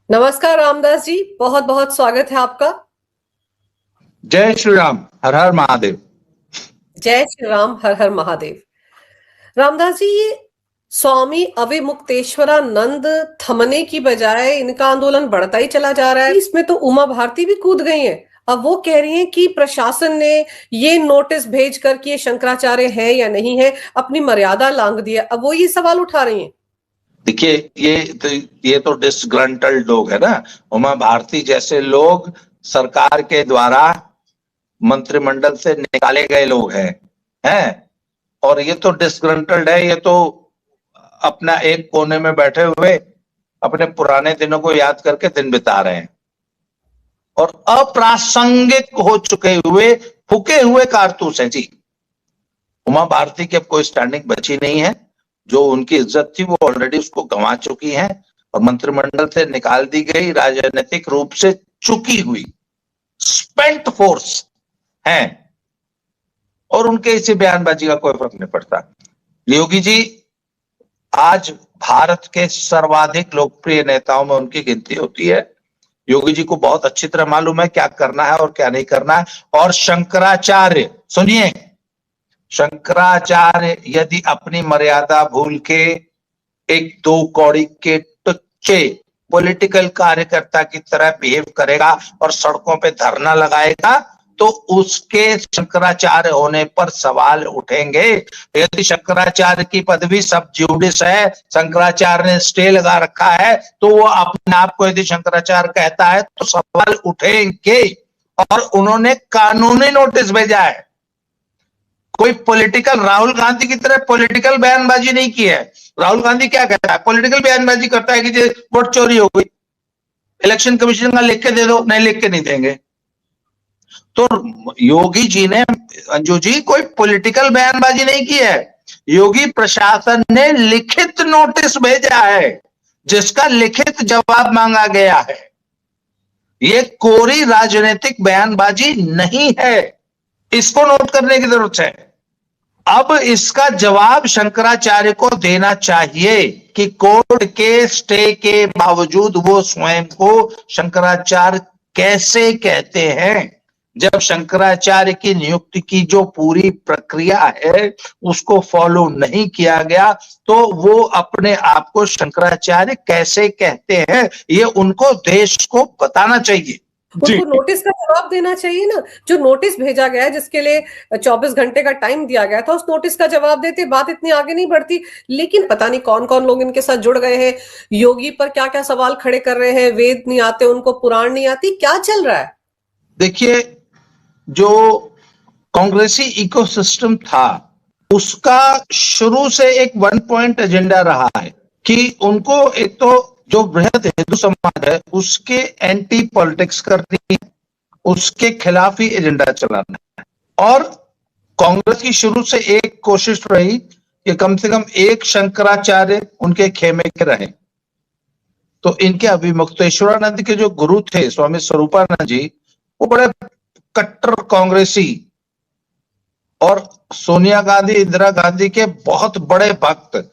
नमस्कार रामदास जी, बहुत बहुत स्वागत है आपका। जय श्री राम, हर हर महादेव। जय श्री राम, हर हर महादेव। रामदास जी, ये स्वामी अविमुक्तेश्वरानंद थमने की बजाय इनका आंदोलन बढ़ता ही चला जा रहा है। इसमें तो उमा भारती भी कूद गई हैं। अब वो कह रही हैं कि प्रशासन ने ये नोटिस भेज कर कि ये शंकराचार्य है या नहीं है, अपनी मर्यादा लांघ दिया। अब वो ये सवाल उठा रही हैं। देखिए, ये तो डिसग्रंटल्ड लोग है ना। उमा भारती जैसे लोग सरकार के द्वारा मंत्रिमंडल से निकाले गए लोग हैं। और ये तो डिसग्रंटल्ड है। ये तो अपना एक कोने में बैठे हुए अपने पुराने दिनों को याद करके दिन बिता रहे हैं और अप्रासंगिक हो चुके हुए फूके हुए कारतूस हैं जी। उमा भारती की अब कोई स्टैंडिंग बची नहीं है। जो उनकी इज्जत थी वो ऑलरेडी उसको गंवा चुकी है और मंत्रिमंडल से निकाल दी गई। राजनीतिक रूप से चुकी हुई स्पेंट फोर्स है और उनके इसी बयानबाजी का कोई फर्क नहीं पड़ता। योगी जी आज भारत के सर्वाधिक लोकप्रिय नेताओं में उनकी गिनती होती है। योगी जी को बहुत अच्छी तरह मालूम है क्या करना है और क्या नहीं करना है। और शंकराचार्य, सुनिए, शंकराचार्य यदि अपनी मर्यादा भूल के एक दो कौड़ी के टुच्चे पॉलिटिकल कार्यकर्ता की तरह बिहेव करेगा और सड़कों पे धरना लगाएगा तो उसके शंकराचार्य होने पर सवाल उठेंगे। यदि शंकराचार्य की पदवी सब ज्यूडिस है, शंकराचार्य ने स्टे लगा रखा है, तो वो अपने आप को यदि शंकराचार्य कहता है तो सवाल उठेंगे। और उन्होंने कानूनी नोटिस भेजा है। कोई पॉलिटिकल, राहुल गांधी की तरह पॉलिटिकल बयानबाजी नहीं की है। राहुल गांधी क्या कहता है? पॉलिटिकल बयानबाजी करता है कि वोट चोरी हो गई, इलेक्शन कमीशन का लिख के दे दो। नहीं, लिख के नहीं देंगे। तो योगी जी ने, अंजू जी, कोई पॉलिटिकल बयानबाजी नहीं की है। योगी प्रशासन ने लिखित नोटिस भेजा है जिसका लिखित जवाब मांगा गया है। ये कोरी राजनीतिक बयानबाजी नहीं है, इसको नोट करने की जरूरत है। अब इसका जवाब शंकराचार्य को देना चाहिए कि कोर्ट के स्टे के बावजूद वो स्वयं को शंकराचार्य कैसे कहते हैं। जब शंकराचार्य की नियुक्ति की जो पूरी प्रक्रिया है उसको फॉलो नहीं किया गया तो वो अपने आप को शंकराचार्य कैसे कहते हैं, ये उनको देश को बताना चाहिए। उनको नोटिस का जवाब देना चाहिए ना। जो नोटिस भेजा गया है, जिसके लिए 24 घंटे का टाइम दिया गया था, उस नोटिस का जवाब देते बात इतनी आगे नहीं बढ़ती। लेकिन पता नहीं कौन कौन लोग इनके साथ जुड़ गए हैं, योगी पर क्या क्या सवाल खड़े कर रहे हैं। वेद नहीं आते उनको, पुराण नहीं आती, क्या चल रहा है? देखिए, जो कांग्रेसी इकोसिस्टम था उसका शुरू से एक वन पॉइंट एजेंडा रहा है कि उनको एक तो जो बृहद हिंदू समाज है उसके एंटी पॉलिटिक्स करनी है, उसके खिलाफ ही एजेंडा चलाना है। और कांग्रेस की शुरू से एक कोशिश रही कि कम से कम एक शंकराचार्य उनके खेमे के रहे। तो इनके अविमुक्तेश्वरानंद के जो गुरु थे स्वामी स्वरूपानंद जी, वो बड़े कट्टर कांग्रेसी और सोनिया गांधी, इंदिरा गांधी के बहुत बड़े भक्त।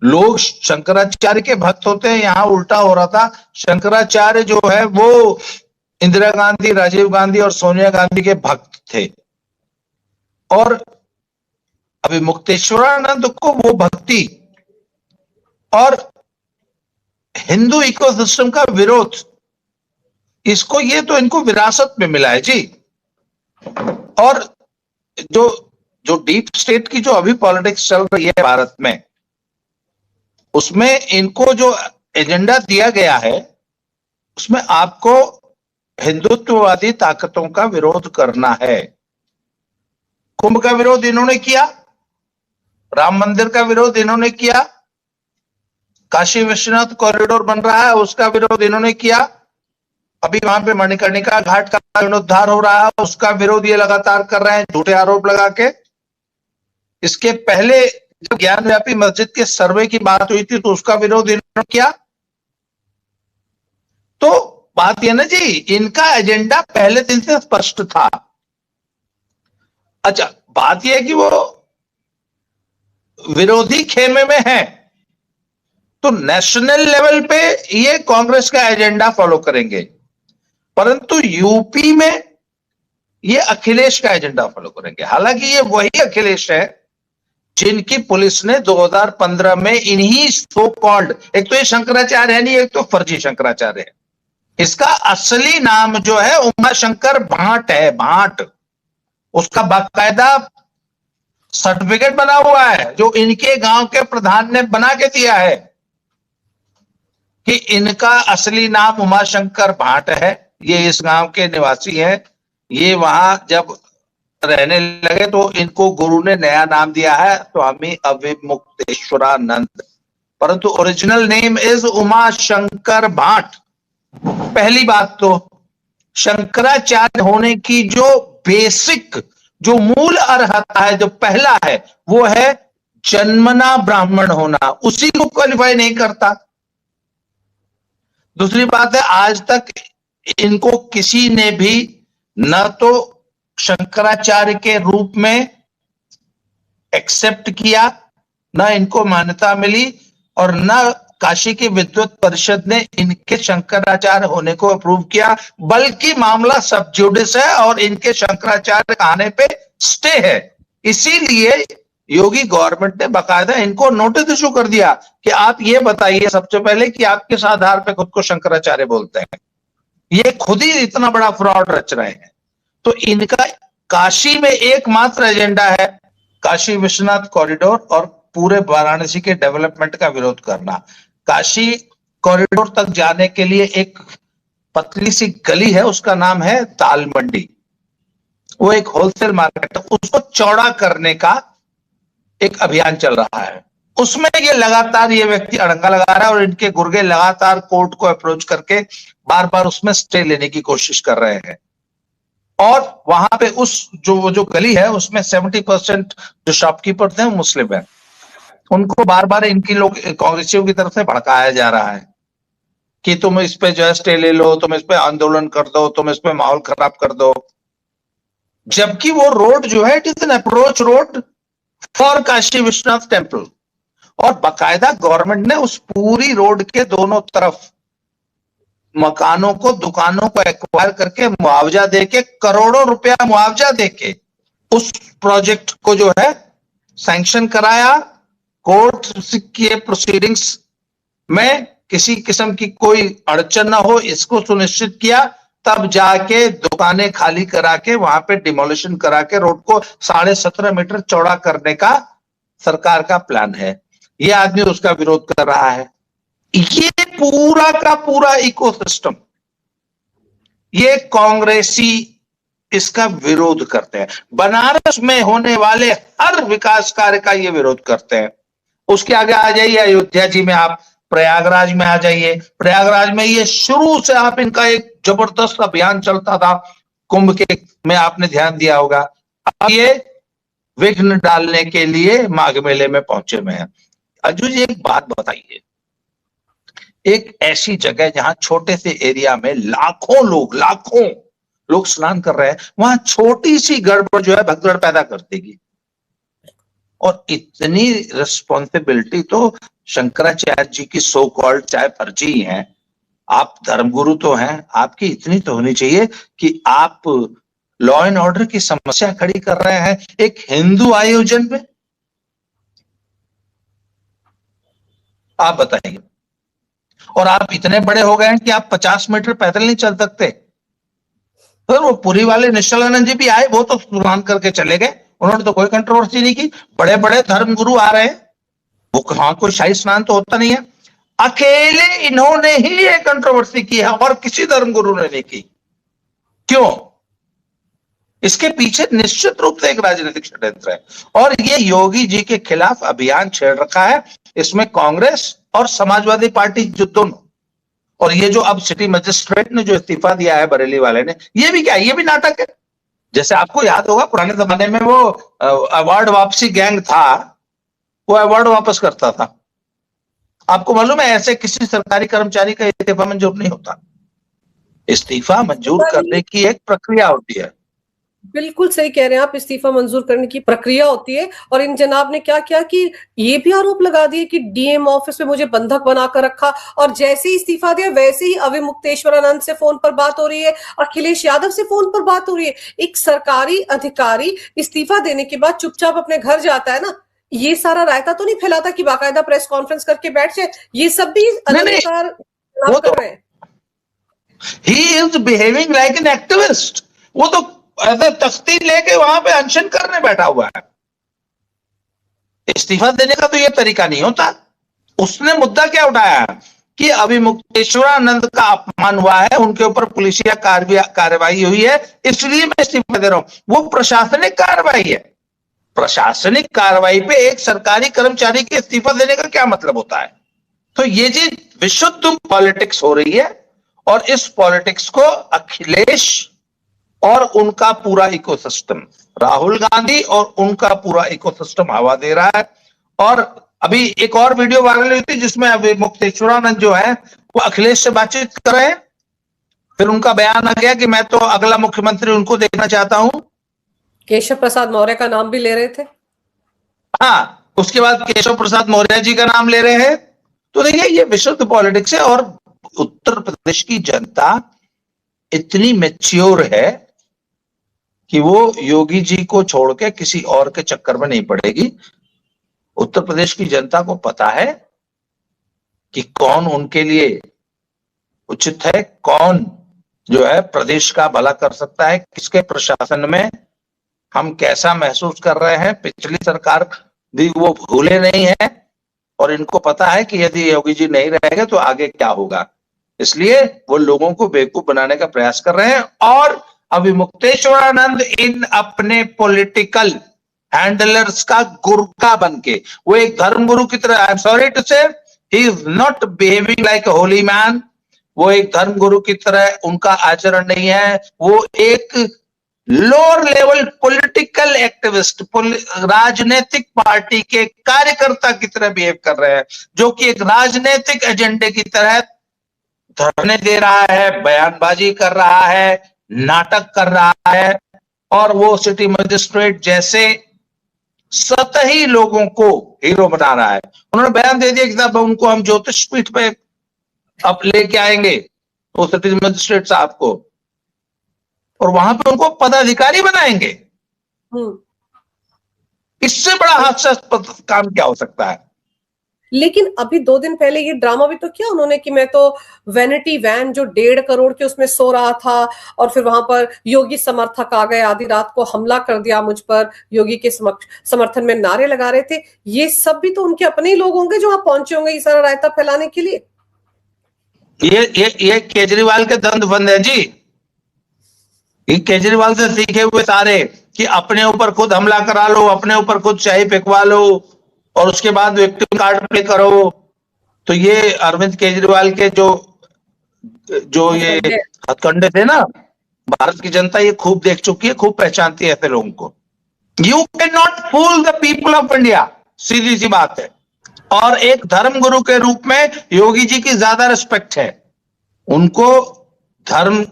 लोग शंकराचार्य के भक्त होते हैं, यहां उल्टा हो रहा था। शंकराचार्य जो है वो इंदिरा गांधी, राजीव गांधी और सोनिया गांधी के भक्त थे और अविमुक्तेश्वरानंद को वो भक्ति और हिंदू इकोसिस्टम का विरोध, इसको, ये तो इनको विरासत में मिला है जी। और जो डीप स्टेट की जो अभी पॉलिटिक्स चल रही है भारत में, उसमें इनको जो एजेंडा दिया गया है उसमें आपको हिंदुत्ववादी ताकतों का विरोध करना है। कुंभ का विरोध इन्होंने किया, राम मंदिर का विरोध इन्होंने किया, काशी विश्वनाथ कॉरिडोर बन रहा है उसका विरोध इन्होंने किया, अभी वहां पे मणिकर्णिका घाट का जीर्णोद्धार हो रहा है उसका विरोध ये लगातार कर रहे हैं झूठे आरोप लगा के। इसके पहले जब ज्ञानव्यापी मस्जिद के सर्वे की बात हुई थी तो उसका विरोध इन्होंने किया। तो बात यह ना जी, इनका एजेंडा पहले दिन से स्पष्ट था। अच्छा, बात यह है कि वो विरोधी खेमे में है तो नेशनल लेवल पे ये कांग्रेस का एजेंडा फॉलो करेंगे, परंतु यूपी में ये अखिलेश का एजेंडा फॉलो करेंगे। हालांकि ये वही अखिलेश है जिनकी पुलिस ने 2015 में इन्हीं सो कॉल्ड, एक तो ये शंकराचार्य है नहीं, एक तो फर्जी शंकराचार्य है, इसका असली नाम जो है उमाशंकर भाट है, भाट। उसका बाकायदा सर्टिफिकेट बना हुआ है जो इनके गांव के प्रधान ने बना के दिया है कि इनका असली नाम उमाशंकर भाट है, ये इस गांव के निवासी हैं। ये वहां जब रहने लगे तो इनको गुरु ने नया नाम दिया है स्वामी अविमुक्तेश्वरानंद, परंतु ओरिजिनल नेम इज उमाशंकर भाट। पहली बात तो शंकराचार्य होने की जो बेसिक, जो मूल अर्हता है, जो पहला है, वो है जन्मना ब्राह्मण होना, उसी को क्वालिफाई नहीं करता। दूसरी बात है, आज तक इनको किसी ने भी न तो शंकराचार्य के रूप में एक्सेप्ट किया, न इनको मान्यता मिली, और न काशी की विद्वत परिषद ने इनके शंकराचार्य होने को अप्रूव किया, बल्कि मामला सब जुडिस है और इनके शंकराचार्य आने पे स्टे है। इसीलिए योगी गवर्नमेंट ने बाकायदा इनको नोटिस इशू कर दिया कि आप ये बताइए सबसे पहले कि आप किस आधार पे खुद को शंकराचार्य बोलते हैं। ये खुद ही इतना बड़ा फ्रॉड रच रहे हैं। तो इनका काशी में एकमात्र एजेंडा है काशी विश्वनाथ कॉरिडोर और पूरे वाराणसी के डेवलपमेंट का विरोध करना। काशी कॉरिडोर तक जाने के लिए एक पतली सी गली है, उसका नाम है दाल मंडी, वो एक होलसेल मार्केट है, उसको चौड़ा करने का एक अभियान चल रहा है। उसमें ये लगातार ये व्यक्ति अड़ंगा लगा रहा है और इनके गुर्गे लगातार कोर्ट को अप्रोच करके बार बार उसमें स्टे लेने की कोशिश कर रहे हैं। और वहां पे उस जो गली है उसमें 70% जो शॉपकीपर थे वो मुस्लिम है। उनको बार बार इनकी लोग कांग्रेसियों की तरफ से भड़काया जा रहा है कि तुम इस पे जो है स्टे ले लो, तुम इस पे आंदोलन कर दो, तुम इस पे माहौल खराब कर दो। जबकि वो रोड जो है it is an approach road for Kashi Vishwanath temple, और बाकायदा गवर्नमेंट ने उस पूरी रोड के दोनों तरफ मकानों को, दुकानों को एक्वायर करके मुआवजा देके, करोड़ों रुपया मुआवजा देके उस प्रोजेक्ट को जो है सैंक्शन कराया। कोर्ट के प्रोसीडिंग्स में किसी किस्म की कोई अड़चन ना हो इसको सुनिश्चित किया, तब जाके दुकानें खाली करा के वहां पे डिमोलिशन करा के रोड को 17.5 मीटर चौड़ा करने का सरकार का प्लान है। ये आदमी उसका विरोध कर रहा है। ये पूरा का पूरा इकोसिस्टम, ये कांग्रेसी इसका विरोध करते हैं। बनारस में होने वाले हर विकास कार्य का ये विरोध करते हैं। उसके आगे आ जाइए अयोध्या जी में, आप प्रयागराज में आ जाइए। प्रयागराज में ये शुरू से आप इनका एक जबरदस्त अभियान चलता था, कुंभ के में आपने ध्यान दिया होगा। अब ये विघ्न डालने के लिए माघ मेले में पहुंचे हुए हैं। अर्जुन जी एक बात बताइए, एक ऐसी जगह जहां छोटे से एरिया में लाखों लोग स्नान कर रहे हैं, वहां छोटी सी गड़बड़ जो है भगदड़ पैदा कर देगी। और इतनी रिस्पॉन्सिबिलिटी तो शंकराचार्य जी की सो कॉल्ड चाहे फर्जी ही है, आप धर्मगुरु तो हैं, आपकी इतनी तो होनी चाहिए कि आप लॉ एंड ऑर्डर की समस्या खड़ी कर रहे हैं एक हिंदू आयोजन में। आप बताइए। और आप इतने बड़े हो गए हैं कि आप 50 मीटर पैदल नहीं चल सकते। तो वो पुरी वाले निश्चलानंद जी भी आए, वो तो स्नान करके चले गए, उन्होंने तो कोई कंट्रोवर्सी नहीं की। बड़े बड़े धर्मगुरु आ रहे हैं, वो कहां कोई शाही स्नान तो होता नहीं है। अकेले इन्होंने ही ये कंट्रोवर्सी की है और किसी धर्मगुरु ने नहीं की। क्यों? इसके पीछे निश्चित रूप से एक राजनीतिक षड्यंत्र है और ये योगी जी के खिलाफ अभियान छेड़ रखा है। इसमें कांग्रेस और समाजवादी पार्टी जो दोनों, और ये जो अब सिटी मजिस्ट्रेट ने जो इस्तीफा दिया है बरेली वाले ने, ये भी क्या है? ये भी नाटक है। जैसे आपको याद होगा पुराने जमाने में वो अवार्ड वापसी गैंग था, वो अवार्ड वापस करता था। आपको मालूम है ऐसे किसी सरकारी कर्मचारी का इस्तीफा मंजूर नहीं होता। इस्तीफा मंजूर करने की एक प्रक्रिया होती है। बिल्कुल सही कह रहे हैं आप। इस्तीफा मंजूर करने की प्रक्रिया होती है और इन जनाब ने क्या किया कि ये भी आरोप लगा दिए कि डीएम ऑफिस में मुझे बंधक बनाकर रखा, और जैसे ही इस्तीफा दिया वैसे ही अविमुक्तेश्वरानंद से फोन पर बात हो रही है, अखिलेश यादव से फोन पर बात हो रही है। एक सरकारी अधिकारी इस्तीफा देने के बाद चुपचाप अपने घर जाता है ना, ये सारा रायता तो नहीं फैलाता कि बाकायदा प्रेस कॉन्फ्रेंस करके बैठ जाए। ये सब भी अनधिकार वो तो कर रहे हैं। He is behaving like an activist. वो तो ऐसे तख्ती लेके वहां पे अनशन करने बैठा हुआ है। इस्तीफा देने का तो ये तरीका नहीं होता। उसने मुद्दा क्या उठाया कि अविमुक्तेश्वरानंद का अपमान हुआ है, उनके ऊपर पुलिसिया कार्रवाई हुई है, इसलिए मैं इस्तीफा दे रहा हूं। वो प्रशासनिक कार्रवाई है। प्रशासनिक कार्रवाई पे एक सरकारी कर्मचारी के इस्तीफा देने का क्या मतलब होता है? तो ये जी विशुद्ध पॉलिटिक्स हो रही है, और इस पॉलिटिक्स को अखिलेश और उनका पूरा इकोसिस्टम, राहुल गांधी और उनका पूरा इकोसिस्टम हवा दे रहा है। और अभी एक और वीडियो वायरल हुई थी जिसमें अविमुक्तेश्वरानंद जो है वो अखिलेश से बातचीत कर रहे हैं। फिर उनका बयान आ गया कि मैं तो अगला मुख्यमंत्री उनको देखना चाहता हूं। केशव प्रसाद मौर्य का नाम भी ले रहे थे। हाँ, उसके बाद केशव प्रसाद मौर्य जी का नाम ले रहे हैं। तो देखिए ये विशुद्ध पॉलिटिक्स है, और उत्तर प्रदेश की जनता इतनी मैच्योर है कि वो योगी जी को छोड़ के किसी और के चक्कर में नहीं पड़ेगी। उत्तर प्रदेश की जनता को पता है कि कौन उनके लिए उचित है, कौन जो है प्रदेश का भला कर सकता है, किसके प्रशासन में हम कैसा महसूस कर रहे हैं। पिछली सरकार भी वो भूले नहीं है, और इनको पता है कि यदि योगी जी नहीं रहेंगे तो आगे क्या होगा। इसलिए वो लोगों को बेवकूफ बनाने का प्रयास कर रहे हैं। और अविमुक्तेश्वरानंद इन अपने पॉलिटिकल हैंडलर्स का गुरका बन के, वो एक धर्मगुरु की तरह, आई एम सॉरी टू से, he is not behaving like a Holi man. वो एक धर्मगुरु की तरह उनका आचरण नहीं है। वो एक लोअर लेवल पॉलिटिकल एक्टिविस्ट, राजनीतिक पार्टी के कार्यकर्ता की तरह बिहेव कर रहे हैं, जो कि एक राजनीतिक एजेंडे की तरह धरने दे रहा है, बयानबाजी कर रहा है, नाटक कर रहा है, और वो सिटी मजिस्ट्रेट जैसे सतही लोगों को हीरो बना रहा है। उन्होंने बयान दे दिया कि साहब उनको हम ज्योतिष पीठ पे अब लेके आएंगे, तो सिटी मजिस्ट्रेट साहब को, और वहां पे उनको पदाधिकारी बनाएंगे। इससे बड़ा हास्यास्पद काम क्या हो सकता है? लेकिन अभी 2 दिन पहले ये ड्रामा भी तो किया उन्होंने कि मैं तो वैनिटी वैन जो 1.5 करोड़ के उसमें सो रहा था, और फिर वहां पर योगी समर्थक आ गए, आधी रात को हमला कर दिया मुझ पर, योगी के समर्थन में नारे लगा रहे थे। ये सब भी तो उनके अपने ही लोग होंगे जो वहां पहुंचे होंगे ये सारा रायता फैलाने के लिए। ये केजरीवाल के दंड बंद है जी। ये केजरीवाल से सीखे हुए सारे कि अपने ऊपर खुद हमला करा लो, अपने ऊपर खुद शाही फेंकवा लो, और उसके बाद विक्टिम कार्ड प्ले करो। तो ये अरविंद केजरीवाल के जो ये हथकंडे थे ना, भारत की जनता ये खूब देख चुकी है, खूब पहचानती है ऐसे लोगों को। You can not fool the people of India, सीधी सी बात है। और एक धर्मगुरु के रूप में योगी जी की ज्यादा रिस्पेक्ट है। उनको धर्म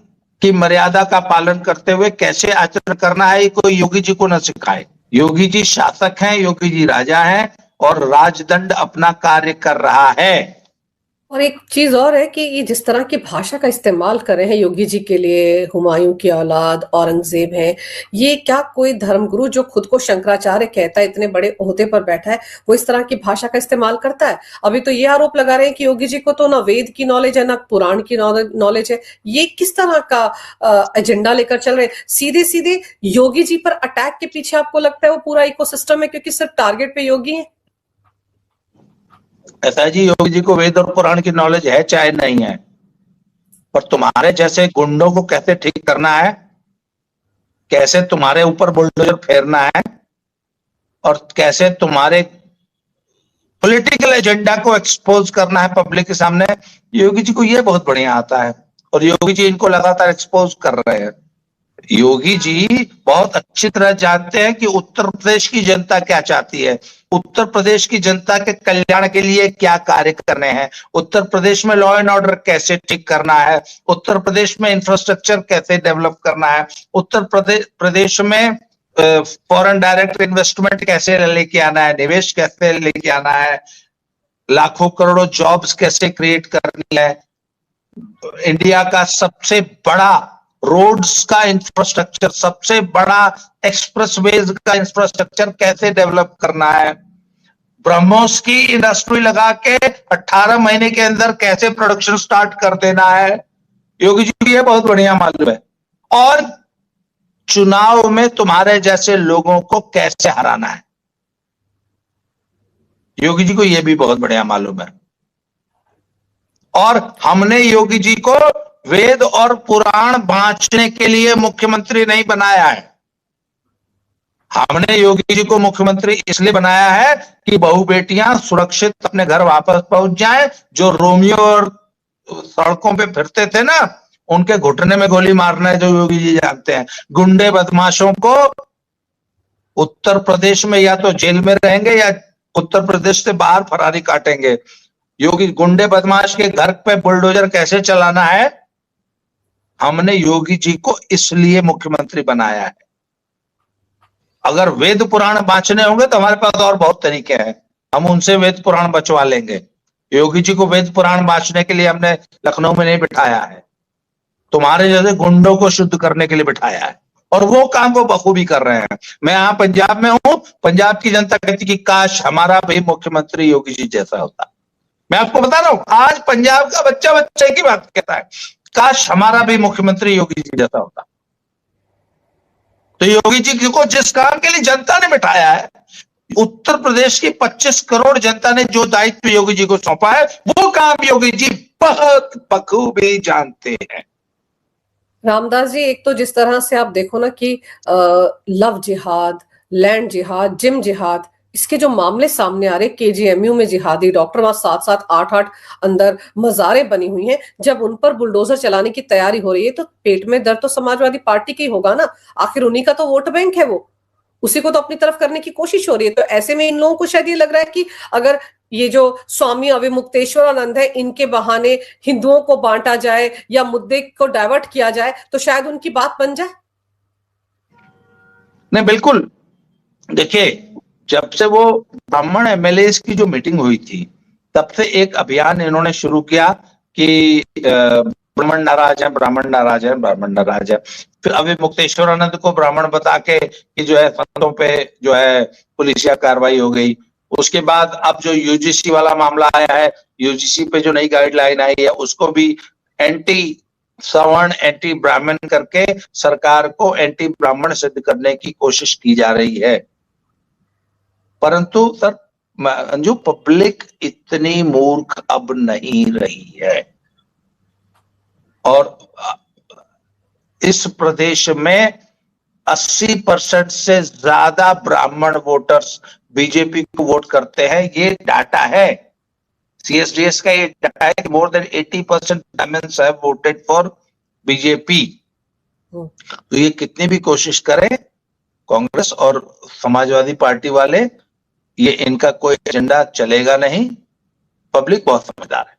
की मर्यादा का पालन करते हुए कैसे आचरण करना है, ये कोई योगी जी को न सिखाए। योगी जी शासक हैं, योगी जी राजा हैं, और राजदंड अपना कार्य कर रहा है। और एक चीज और है कि ये जिस तरह की भाषा का इस्तेमाल कर रहे हैं योगी जी के लिए, हुमायूं की औलाद, औरंगजेब है, ये क्या कोई धर्मगुरु जो खुद को शंकराचार्य कहता है, इतने बड़े ओहदे पर बैठा है, वो इस तरह की भाषा का इस्तेमाल करता है? अभी तो ये आरोप लगा रहे हैं कि योगी जी को तो ना वेद की नॉलेज है, ना पुराण की नॉलेज है। ये किस तरह का एजेंडा लेकर चल रहे हैं? सीधे सीधे योगी जी पर अटैक के पीछे आपको लगता है वो पूरा इकोसिस्टम है, क्योंकि सिर्फ टारगेट पे योगी है? ऐसा है जी, योगी जी को वेद और पुराण की नॉलेज है चाहे नहीं है, पर तुम्हारे जैसे गुंडों को कैसे ठीक करना है, कैसे तुम्हारे ऊपर बुलडोजर फेरना है, और कैसे तुम्हारे पॉलिटिकल एजेंडा को एक्सपोज करना है पब्लिक के सामने, योगी जी को ये बहुत बढ़िया आता है। और योगी जी इनको लगातार एक्सपोज कर रहे हैं। योगी जी बहुत अच्छी तरह जानते हैं कि उत्तर प्रदेश की जनता क्या चाहती है, उत्तर प्रदेश की जनता के कल्याण के लिए क्या कार्य करने हैं, उत्तर प्रदेश में लॉ एंड ऑर्डर कैसे ठीक करना है, उत्तर प्रदेश में इंफ्रास्ट्रक्चर कैसे डेवलप करना है, उत्तर प्रदेश में फॉरेन डायरेक्ट इन्वेस्टमेंट कैसे लेके आना है, निवेश कैसे लेके आना है, लाखों करोड़ों जॉब्स कैसे क्रिएट करनी है, इंडिया का सबसे बड़ा रोड्स का इंफ्रास्ट्रक्चर, सबसे बड़ा एक्सप्रेसवेज का इंफ्रास्ट्रक्चर कैसे डेवलप करना है, ब्रह्मोस की इंडस्ट्री लगा के 18 महीने के अंदर कैसे प्रोडक्शन स्टार्ट कर देना है, योगी जी को ये बहुत बढ़िया मालूम है। और चुनाव में तुम्हारे जैसे लोगों को कैसे हराना है, योगी जी को यह भी बहुत बढ़िया मालूम है। और हमने योगी जी को वेद और पुराण बांटने के लिए मुख्यमंत्री नहीं बनाया है, हमने योगी जी को मुख्यमंत्री इसलिए बनाया है कि बहू बेटियां सुरक्षित अपने घर वापस पहुंच जाएं। जो रोमियो और सड़कों पे फिरते थे ना, उनके घुटने में गोली मारना है जो योगी जी जानते हैं। गुंडे बदमाशों को उत्तर प्रदेश में या तो जेल में रहेंगे या उत्तर प्रदेश से बाहर फरारी काटेंगे। योगी गुंडे बदमाश के घर पे बुलडोजर कैसे चलाना है, हमने योगी जी को इसलिए मुख्यमंत्री बनाया है। अगर वेद पुराण बांचने होंगे तो हमारे पास और बहुत तरीके हैं, हम उनसे वेद पुराण बचवा लेंगे। योगी जी को वेद पुराण बांचने के लिए हमने लखनऊ में नहीं बिठाया है, तुम्हारे जैसे गुंडों को शुद्ध करने के लिए बिठाया है, और वो काम वो बखूबी कर रहे हैं। मैं यहाँ पंजाब में हूं, पंजाब की जनता कहती कि काश हमारा भी मुख्यमंत्री योगी जी जैसा होता। मैं आपको बता रहा हूं, आज पंजाब का बच्चा बच्चे की बात कहता है, काश हमारा भी मुख्यमंत्री योगी जी जैसा होता। तो योगी जी को जिस काम के लिए जनता ने बिठाया है, उत्तर प्रदेश की 25 करोड़ जनता ने जो दायित्व योगी जी को सौंपा है, वो काम योगी जी बहुत बखूबी जानते हैं। रामदास जी, एक तो जिस तरह से आप देखो ना कि लव जिहाद, लैंड जिहाद, जिम जिहाद, इसके जो मामले सामने आ रहे, केजीएमयू में जिहादी डॉक्टर वहां 7-7, 8-8 अंदर मजारें बनी हुई हैं, जब उन पर बुलडोजर चलाने की तैयारी हो रही है तो पेट में दर्द तो समाजवादी पार्टी की होगा ना, आखिर उन्हीं का तो वोट बैंक है, वो उसी को तो अपनी तरफ करने की कोशिश हो रही है। तो ऐसे में इन लोगों को शायद ये लग रहा है कि अगर ये जो स्वामी अविमुक्तेश्वरानंद है, इनके बहाने हिंदुओं को बांटा जाए या मुद्दे को डाइवर्ट किया जाए तो शायद उनकी बात बन जाए। नहीं, बिल्कुल। देखिए, जब से वो ब्राह्मण एमएलए की जो मीटिंग हुई थी, तब से एक अभियान इन्होंने शुरू किया कि ब्राह्मण नाराज है, ब्राह्मण नाराज है, ब्राह्मण नाराज है। फिर अविमुक्तेश्वरानंद को ब्राह्मण बता के कि जो है संतों पे जो है पुलिसिया कार्रवाई हो गई। उसके बाद अब जो यूजीसी वाला मामला आया है, यूजीसी पे जो नई गाइडलाइन आई है, उसको भी एंटी सवर्ण, एंटी ब्राह्मण करके सरकार को एंटी ब्राह्मण सिद्ध करने की कोशिश की जा रही है। परंतु सर अंजू, पब्लिक इतनी मूर्ख अब नहीं रही है, और इस प्रदेश में 80% से ज्यादा ब्राह्मण वोटर्स बीजेपी को वोट करते हैं। ये डाटा है, सीएसडीएस का ये डाटा है कि more than 80% Brahmins have voted for BJP. तो ये कितनी भी कोशिश करें कांग्रेस और समाजवादी पार्टी वाले, ये इनका कोई एजेंडा चलेगा नहीं। पब्लिक बहुत समझदार है।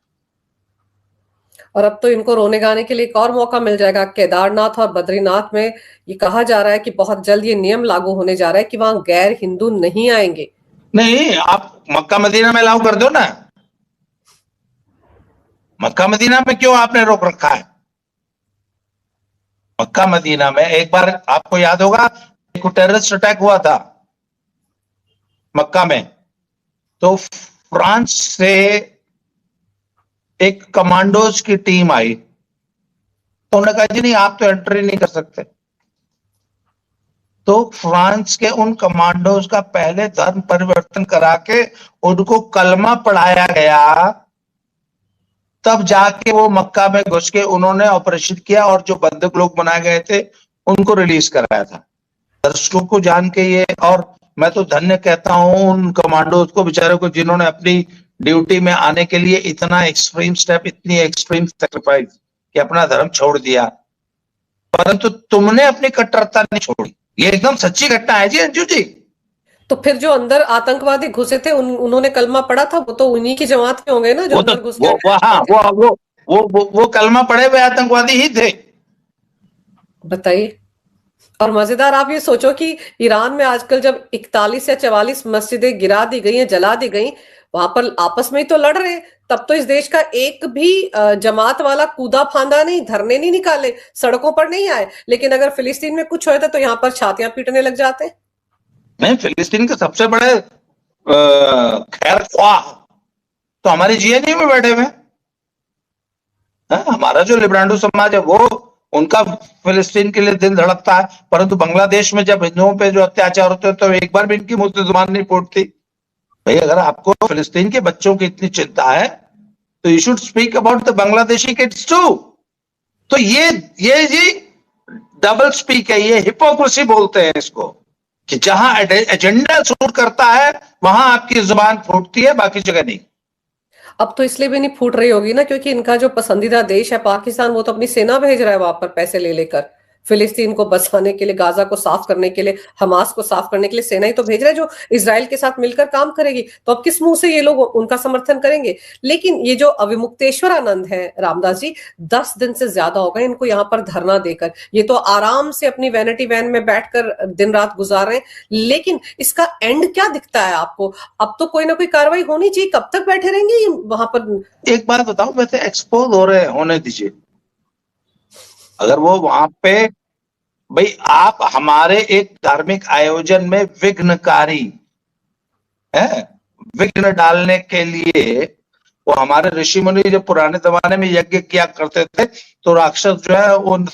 और अब तो इनको रोने गाने के लिए एक और मौका मिल जाएगा। केदारनाथ और बद्रीनाथ में ये कहा जा रहा है कि बहुत जल्द ये नियम लागू होने जा रहा है कि वहां गैर हिंदू नहीं आएंगे। नहीं, आप मक्का मदीना में लागू कर दो ना। मक्का मदीना में क्यों आपने रोक रखा है? मक्का मदीना में एक बार आपको याद होगा, एक टेररिस्ट अटैक हुआ था मक्का में, तो फ्रांस से एक कमांडोज की टीम आई, तो उन्होंने कहा जी नहीं, आप तो एंट्री नहीं कर सकते। तो फ्रांस के उन कमांडोज का पहले धर्म परिवर्तन करा के उनको कलमा पढ़ाया गया, तब जाके वो मक्का में घुस के उन्होंने ऑपरेशन किया और जो बंधक लोग बनाए गए थे उनको रिलीज कराया था। दर्शकों को जान के ये, और मैं तो धन्य कहता हूं उन कमांडोज को, बेचारों को, जिन्होंने अपनी ड्यूटी में आने के लिए इतना एक्सट्रीम स्टेप, इतनी एक्सट्रीम सैक्रिफाइस कि अपना धर्म छोड़ दिया। परंतु तुमने अपनी कट्टरता नहीं छोड़ी। ये एकदम सच्ची घटना है जी अंजू जी। तो फिर जो अंदर आतंकवादी घुसे थे उन्होंने कलमा पढ़ा था, वो तो उन्हीं की जमात के होंगे ना जो वो तो अंदर घुस के हाँ वो कलमा पढ़े हुए आतंकवादी ही थे। बताइए। और मजेदार आप ये सोचो कि ईरान में आजकल जब 41 या 44 मस्जिदें गिरा दी गई हैं, जला दी गई, वहां पर आपस में ही तो लड़ रहे, तब तो इस देश का एक भी जमात वाला कूदा फांदा नहीं, धरने नहीं निकाले, सड़कों पर नहीं आए। लेकिन अगर फिलिस्तीन में कुछ होता तो यहाँ पर छातियां पीटने लग जाते। नहीं, फिलिस्तीन के सबसे बड़े खैर ख्वाह तो हमारे जीएनयू में बैठे हुए। हमारा जो लिब्रांडो समाज है वो उनका फिलिस्तीन के लिए दिल धड़कता है, परंतु बांग्लादेश में जब हिंदुओं पे जो अत्याचार होते हैं तो एक बार भी इनकी मुंह से जुबान नहीं फूटती। भाई अगर आपको फिलिस्तीन के बच्चों की इतनी चिंता है तो you should speak about the Bangladeshi kids too. तो ये जी डबल स्पीक है, ये हिपोक्रेसी बोलते हैं इसको, कि जहां एजेंडा सूट करता है वहां आपकी जुबान फूटती है, बाकी जगह नहीं। अब तो इसलिए भी नहीं फूट रही होगी ना क्योंकि इनका जो पसंदीदा देश है पाकिस्तान, वो तो अपनी सेना भेज रहा है वहां पर पैसे ले लेकर फिलिस्तीन को बसाने के लिए, गाजा को साफ करने के लिए, हमास को साफ करने के लिए सेना ही तो भेज रहा है जो इजराइल के साथ मिलकर काम करेगी। तो अब किस मुंह से ये लोग उनका समर्थन करेंगे? लेकिन ये जो अविमुक्तेश्वरानंद है रामदास जी, 10 दिन से ज्यादा हो गए इनको यहाँ पर धरना देकर। ये तो आराम से अपनी वैनिटी वैन में बैठकर दिन रात गुजार रहे हैं, लेकिन इसका एंड क्या दिखता है आपको? अब तो कोई ना कोई कार्रवाई होनी चाहिए। कब तक बैठे रहेंगे ये वहां पर? एक बात बताओ, वैसे एक्सपोज हो रहे होने दीजिए। अगर वो वहां पे, भाई आप हमारे एक धार्मिक आयोजन में विघ्नकारी है, विघ्न डालने के लिए वो हमारे ऋषि मुनि जब पुराने जमाने में यज्ञ किया करते थे तो राक्षस जो है उन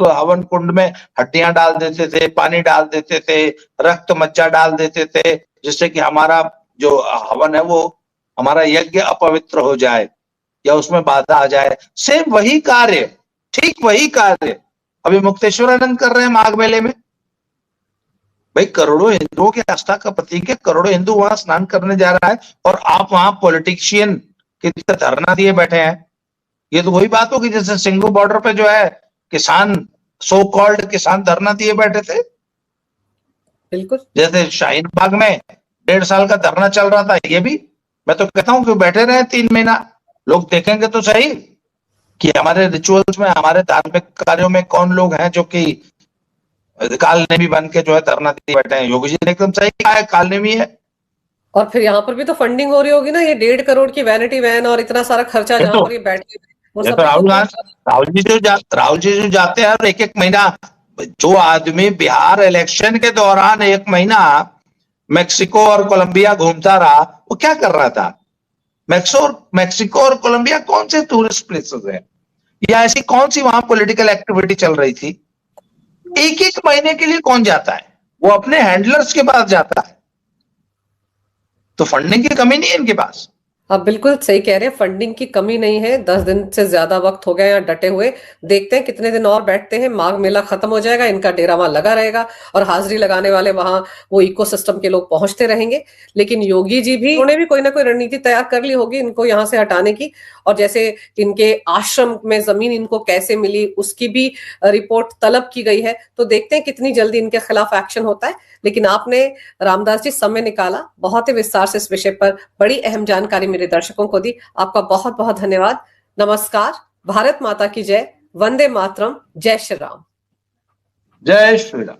हवन कुंड में हड्डियां डाल देते थे, पानी डाल देते थे, रक्त मज्जा डाल देते थे, जिससे कि हमारा जो हवन है वो हमारा यज्ञ अपवित्र हो जाए या उसमें बाधा आ जाए। सेम वही कार्य, ठीक वही कार्य अभी मुक्तेश्वरानंद कर रहे हैं माघ मेले में। भाई करोड़ों हिंदुओं की आस्था का प्रतीक है, करोड़ों हिंदू वहां स्नान करने जा रहा है और आप वहां पॉलिटिशियन की धरना दिए बैठे हैं। ये तो वही बात होगी जैसे सिंगू बॉर्डर पे जो है किसान, सो कॉल्ड किसान धरना दिए बैठे थे। बिल्कुल जैसे शाहीन बाग में 1.5 साल का धरना चल रहा था, ये भी मैं तो कहता हूं कि बैठे रहे 3 महीना, लोग देखेंगे तो सही कि हमारे रिचुअल्स में, हमारे धार्मिक कार्यों में कौन लोग हैं जो कि कालनेमी बन के जो है धरना दिए बैठे हैं। योगी जी ने एकदम सही कहा है, कालनेमी है। और फिर यहाँ पर भी तो फंडिंग हो रही होगी ना, ये 1.5 करोड़ की वैनिटी वैन और इतना सारा खर्चा जहां पर ये बैठे वो सब। राहुल जी जो जाते हैं एक एक महीना, जो आदमी बिहार इलेक्शन के दौरान 1 महीना मेक्सिको और कोलंबिया घूमता रहा, वो क्या कर रहा था? मेक्सिको और कोलंबिया कौन से टूरिस्ट प्लेसेस हैं या ऐसी कौन सी वहां पॉलिटिकल एक्टिविटी चल रही थी? एक एक महीने के लिए कौन जाता है? वो अपने हैंडलर्स के पास जाता है। तो फंडिंग की कमी नहीं है इनके पास। आप बिल्कुल सही कह रहे हैं, फंडिंग की कमी नहीं है। 10 दिन से ज्यादा वक्त हो गया यहाँ डटे हुए। देखते हैं कितने दिन और बैठते हैं। माघ मेला खत्म हो जाएगा, इनका डेरा वहां लगा रहेगा और हाजिरी लगाने वाले वहां वो इकोसिस्टम के लोग पहुंचते रहेंगे। लेकिन योगी जी भी, उन्होंने भी कोई ना कोई रणनीति तैयार कर ली होगी इनको यहाँ से हटाने की। और जैसे इनके आश्रम में जमीन इनको कैसे मिली उसकी भी रिपोर्ट तलब की गई है। तो देखते हैं कितनी जल्दी इनके खिलाफ एक्शन होता है। लेकिन आपने रामदास जी समय निकाला, बहुत ही विस्तार से इस विषय पर बड़ी अहम जानकारी मेरे दर्शकों को दी। आपका बहुत बहुत धन्यवाद। नमस्कार। भारत माता की जय। वंदे मातरम। जय श्री राम। जय श्री राम।